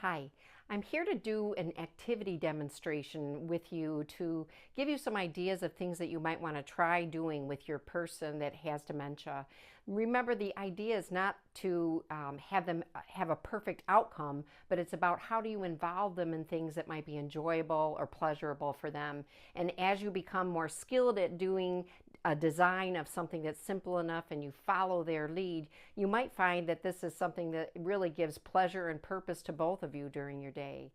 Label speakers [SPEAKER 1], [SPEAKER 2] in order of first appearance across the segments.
[SPEAKER 1] Hi, I'm here to do an activity demonstration with you to give you some ideas of things that you might want to try doing with your person that has dementia. Remember, the idea is not to have them have a perfect outcome, but it's about how do you involve them in things that might be enjoyable or pleasurable for them. And as you become more skilled at doing a design of something that's simple enough and you follow their lead, you might find that this is something that really gives pleasure and purpose to both of you during your day.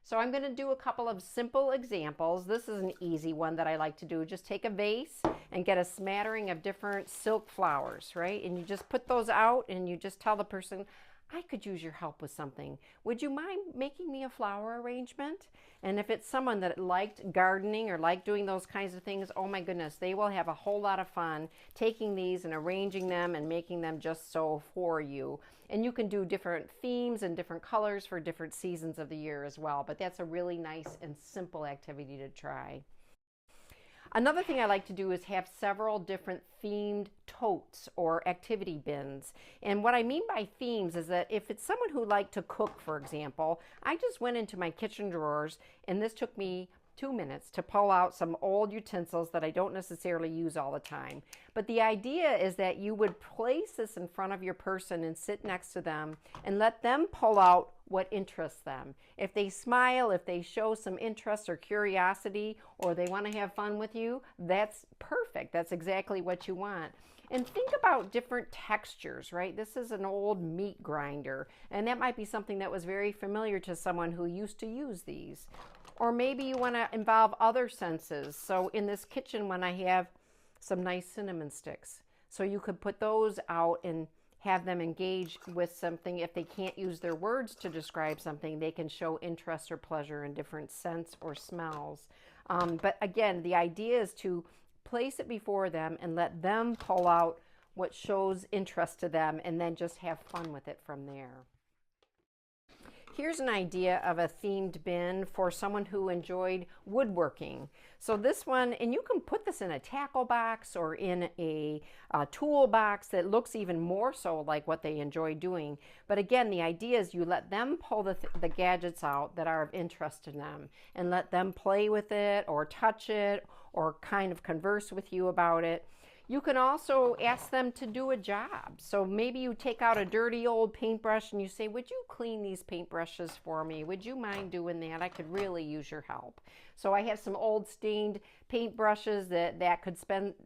[SPEAKER 1] So I'm going to do a couple of simple examples. This is an easy one that I like to do. Just take a vase and get a smattering of different silk flowers, right? And you just put those out and you just tell the person, I could use your help with something. Would you mind making me a flower arrangement? And if it's someone that liked gardening or liked doing those kinds of things, oh my goodness, they will have a whole lot of fun taking these and arranging them and making them just so for you. And you can do different themes and different colors for different seasons of the year as well. But that's a really nice and simple activity to try. Another thing I like to do is have several different themed totes or activity bins. And what I mean by themes is that if it's someone who liked to cook, for example, I just went into my kitchen drawers, and this took me 2 minutes to pull out some old utensils that I don't necessarily use all the time. But the idea is that you would place this in front of your person and sit next to them and let them pull out what interests them. If they smile, if they show some interest or curiosity, or they want to have fun with you, that's perfect. That's exactly what you want. And think about different textures, right? This is an old meat grinder, and that might be something that was very familiar to someone who used to use these. Or maybe you want to involve other senses. So in this kitchen one, I have some nice cinnamon sticks. So you could put those out and have them engage with something. If they can't use their words to describe something, they can show interest or pleasure in different scents or smells. But again, the idea is to place it before them and let them pull out what shows interest to them and then just have fun with it from there. Here's an idea of a themed bin for someone who enjoyed woodworking. So this one, and you can put this in a tackle box or in a tool box that looks even more so like what they enjoy doing. But again, the idea is you let them pull the gadgets out that are of interest to them and let them play with it or touch it or kind of converse with you about it. You can also ask them to do a job. So maybe you take out a dirty old paintbrush and you say, would you clean these paintbrushes for me? Would you mind doing that? I could really use your help. So I have some old stained paintbrushes that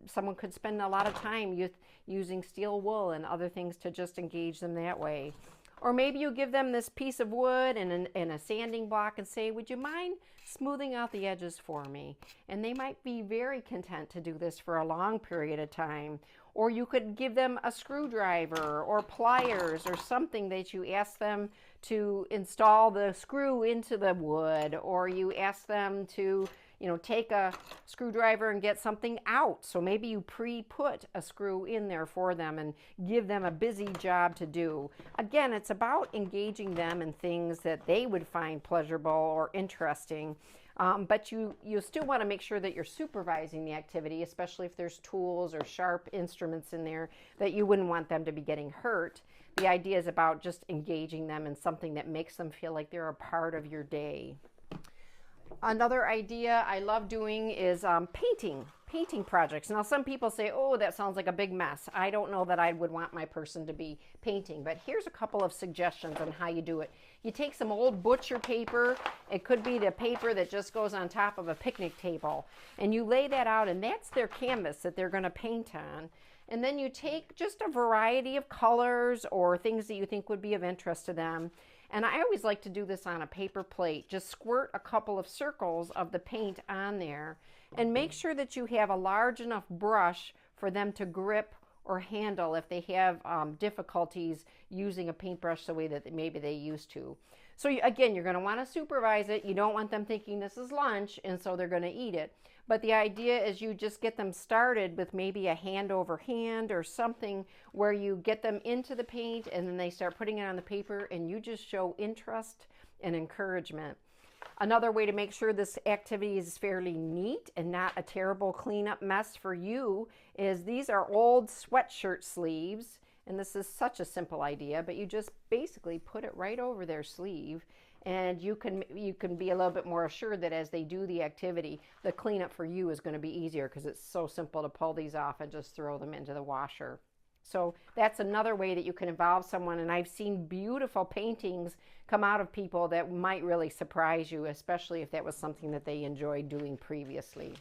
[SPEAKER 1] someone could spend a lot of time using steel wool and other things to just engage them that way. Or maybe you give them this piece of wood and a sanding block and say, would you mind smoothing out the edges for me? And they might be very content to do this for a long period of time. Or you could give them a screwdriver or pliers or something that you ask them to install the screw into the wood, or you ask them to take a screwdriver and get something out. So maybe you pre-put a screw in there for them and give them a busy job to do. Again, it's about engaging them in things that they would find pleasurable or interesting. But you still want to make sure that you're supervising the activity, especially if there's tools or sharp instruments in there that you wouldn't want them to be getting hurt. The idea is about just engaging them in something that makes them feel like they're a part of your day. Another idea I love doing is painting projects. Now some people say, oh, that sounds like a big mess. I don't know that I would want my person to be painting, but here's a couple of suggestions on how you do it. You take some old butcher paper, it could be the paper that just goes on top of a picnic table, and you lay that out, and that's their canvas that they're going to paint on. And then you take just a variety of colors or things that you think would be of interest to them. And I always like to do this on a paper plate. Just squirt a couple of circles of the paint on there and make sure that you have a large enough brush for them to grip or handle if they have difficulties using a paintbrush the way that maybe they used to. So again, you're going to want to supervise it. You don't want them thinking this is lunch and so they're going to eat it. But the idea is you just get them started with maybe a hand over hand or something where you get them into the paint and then they start putting it on the paper and you just show interest and encouragement. Another way to make sure this activity is fairly neat and not a terrible cleanup mess for you is these are old sweatshirt sleeves. And this is such a simple idea, but you just basically put it right over their sleeve, and you can be a little bit more assured that as they do the activity, the cleanup for you is going to be easier because it's so simple to pull these off and just throw them into the washer. So that's another way that you can involve someone, and I've seen beautiful paintings come out of people that might really surprise you, especially if that was something that they enjoyed doing previously.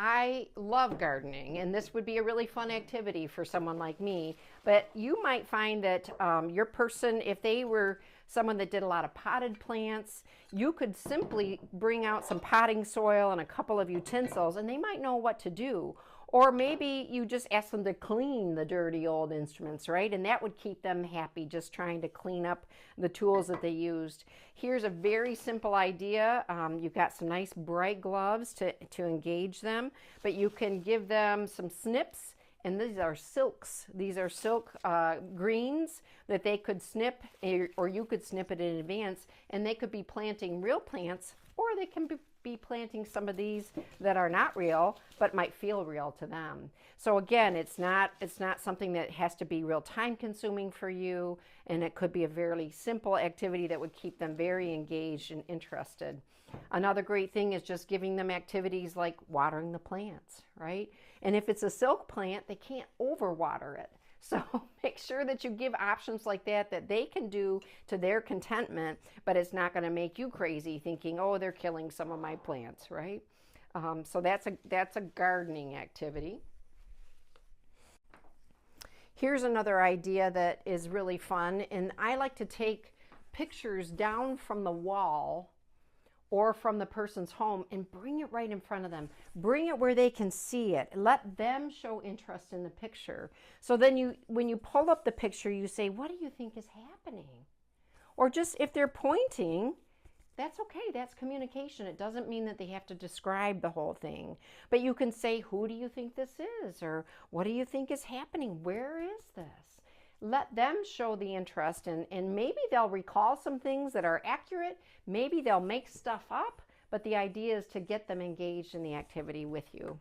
[SPEAKER 1] I love gardening, and this would be a really fun activity for someone like me, but you might find that your person, if they were someone that did a lot of potted plants, you could simply bring out some potting soil and a couple of utensils, and they might know what to do. Or maybe you just ask them to clean the dirty old instruments, right? And that would keep them happy, just trying to clean up the tools that they used. Here's a very simple idea. You've got some nice bright gloves to engage them, but you can give them some snips, and these are silks. These are silk greens that they could snip, or you could snip it in advance, and they could be planting real plants, or they can be planting some of these that are not real but might feel real to them. So again, it's not something that has to be real time consuming for you, and it could be a very simple activity that would keep them very engaged and interested. Another great thing is just giving them activities like watering the plants, right? And if it's a silk plant, they can't overwater it. So make sure that you give options like that they can do to their contentment, but it's not going to make you crazy thinking, oh, they're killing some of my plants, right? So that's a gardening activity. Here's another idea that is really fun, and I like to take pictures down from the wall or from the person's home and bring it right in front of them. Bring it where they can see it. Let them show interest in the picture. So then when you pull up the picture, you say, what do you think is happening? Or just if they're pointing, that's okay. That's communication. It doesn't mean that they have to describe the whole thing. But you can say, who do you think this is? Or what do you think is happening? Where is this? Let them show the interest, and maybe they'll recall some things that are accurate. Maybe they'll make stuff up, but the idea is to get them engaged in the activity with you.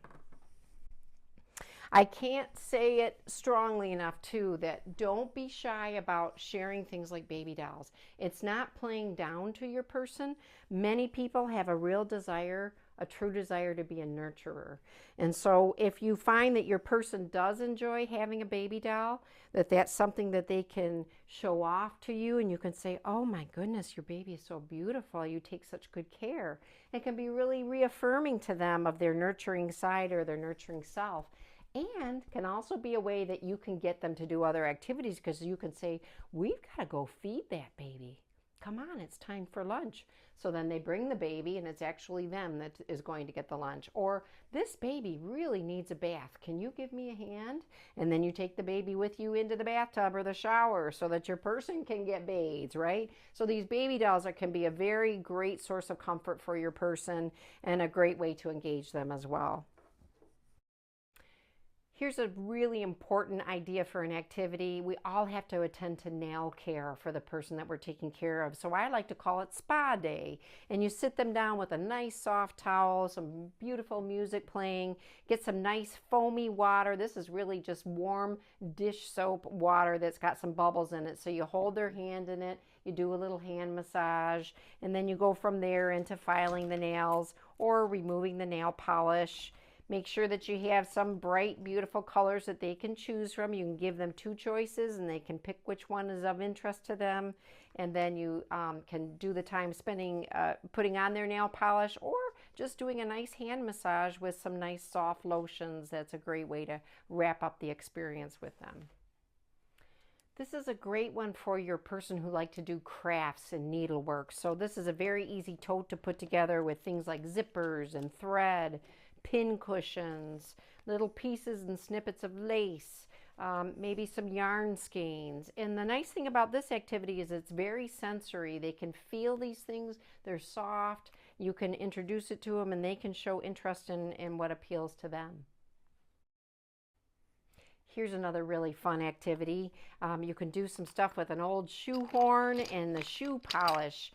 [SPEAKER 1] I can't say it strongly enough too that don't be shy about sharing things like baby dolls. It's not playing down to your person. Many people have a real desire, a true desire to be a nurturer. And so if you find that your person does enjoy having a baby doll, that's something that they can show off to you, and you can say, oh my goodness, your baby is so beautiful. You take such good care. It can be really reaffirming to them of their nurturing side or their nurturing self. And can also be a way that you can get them to do other activities, because you can say, we've got to go feed that baby. Come on, it's time for lunch. So then they bring the baby, and it's actually them that is going to get the lunch. Or this baby really needs a bath. Can you give me a hand? And then you take the baby with you into the bathtub or the shower so that your person can get bathed, right? So these baby dolls can be a very great source of comfort for your person and a great way to engage them as well. Here's a really important idea for an activity. We all have to attend to nail care for the person that we're taking care of. So I like to call it spa day. And you sit them down with a nice soft towel, some beautiful music playing, get some nice foamy water. This is really just warm dish soap water that's got some bubbles in it. So you hold their hand in it, you do a little hand massage, and then you go from there into filing the nails or removing the nail polish. Make sure that you have some bright, beautiful colors that they can choose from. You can give them two choices, and they can pick which one is of interest to them. And then you can do the time spending putting on their nail polish, or just doing a nice hand massage with some nice soft lotions. That's a great way to wrap up the experience with them. This is a great one for your person who like to do crafts and needlework. So this is a very easy tote to put together with things like zippers and thread, pin cushions, little pieces and snippets of lace, maybe some yarn skeins. And the nice thing about this activity is it's very sensory. They can feel these things. They're soft. You can introduce it to them, and they can show interest in what appeals to them. Here's another really fun activity. You can do some stuff with an old shoe horn and the shoe polish.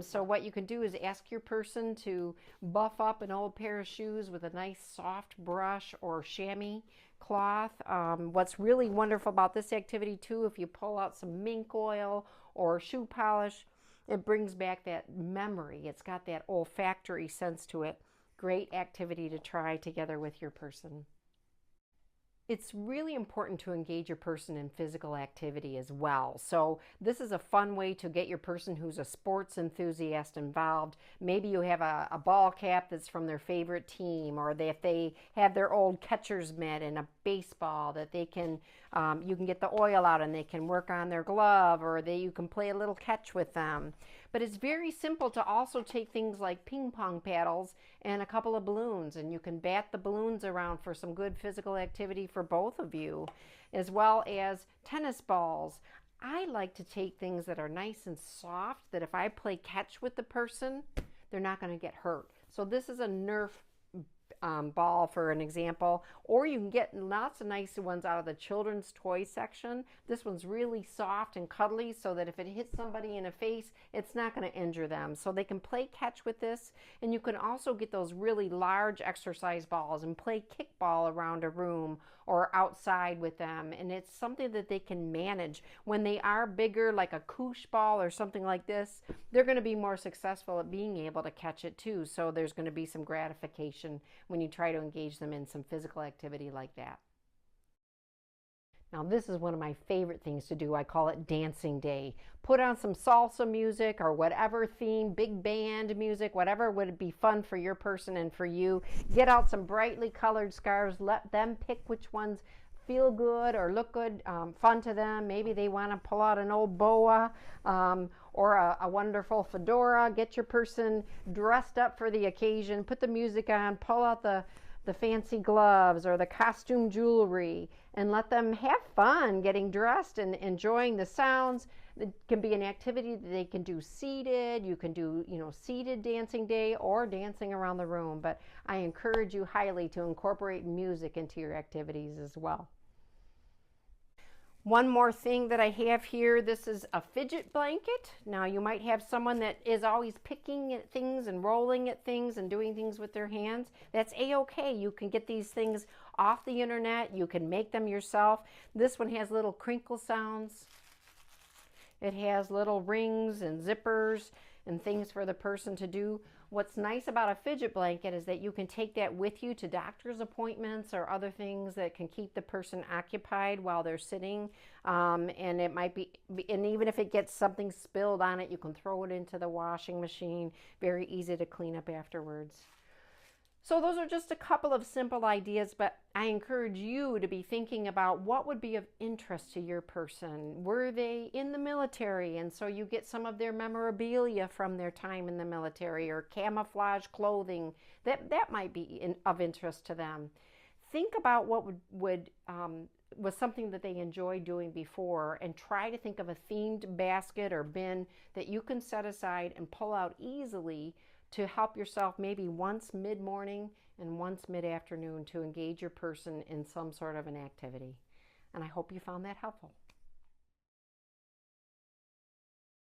[SPEAKER 1] So what you can do is ask your person to buff up an old pair of shoes with a nice soft brush or chamois cloth. What's really wonderful about this activity too, if you pull out some mink oil or shoe polish, it brings back that memory. It's got that olfactory sense to it. Great activity to try together with your person. It's really important to engage your person in physical activity as well. So this is a fun way to get your person who's a sports enthusiast involved. Maybe you have a ball cap that's from their favorite team, or if they have their old catcher's mitt and a baseball that they can, you can get the oil out and they can work on their glove, or you can play a little catch with them. But it's very simple to also take things like ping pong paddles and a couple of balloons, and you can bat the balloons around for some good physical activity for both of you, as well as tennis balls. I like to take things that are nice and soft, that if I play catch with the person, they're not going to get hurt. So this is a Nerf ball for an example, or you can get lots of nice ones out of the children's toy section. This one's really soft and cuddly so that if it hits somebody in the face, it's not going to injure them. So they can play catch with this, and you can also get those really large exercise balls and play kickball around a room or outside with them, and it's something that they can manage. When they are bigger, like a koosh ball or something like this, they're going to be more successful at being able to catch it too, so there's going to be some gratification when you try to engage them in some physical activity like that. Now this is one of my favorite things to do. I call it dancing day. Put on some salsa music or whatever theme, big band music, whatever would be fun for your person and for you. Get out some brightly colored scarves. Let them pick which ones feel good or look good, fun to them. Maybe they want to pull out an old boa or a wonderful fedora. Get your person dressed up for the occasion. Put the music on. Pull out the fancy gloves or the costume jewelry, and let them have fun getting dressed and enjoying the sounds. It can be an activity that they can do seated. You can do, seated dancing day or dancing around the room, but I encourage you highly to incorporate music into your activities as well. One more thing that I have here, this is a fidget blanket. Now you might have someone that is always picking at things and rolling at things and doing things with their hands. That's a-okay. You can get these things off the internet. You can make them yourself. This one has little crinkle sounds. It has little rings and zippers and things for the person to do. What's nice about a fidget blanket is that you can take that with you to doctor's appointments or other things that can keep the person occupied while they're sitting. And it might be, and even if it gets something spilled on it, you can throw it into the washing machine. Very easy to clean up afterwards. So those are just a couple of simple ideas, but I encourage you to be thinking about what would be of interest to your person. Were they in the military, and so you get some of their memorabilia from their time in the military, or camouflage clothing that might be of interest to them. Think about what was something that they enjoyed doing before, and try to think of a themed basket or bin that you can set aside and pull out easily to help yourself maybe once mid-morning and once mid-afternoon to engage your person in some sort of an activity. And I hope you found that helpful.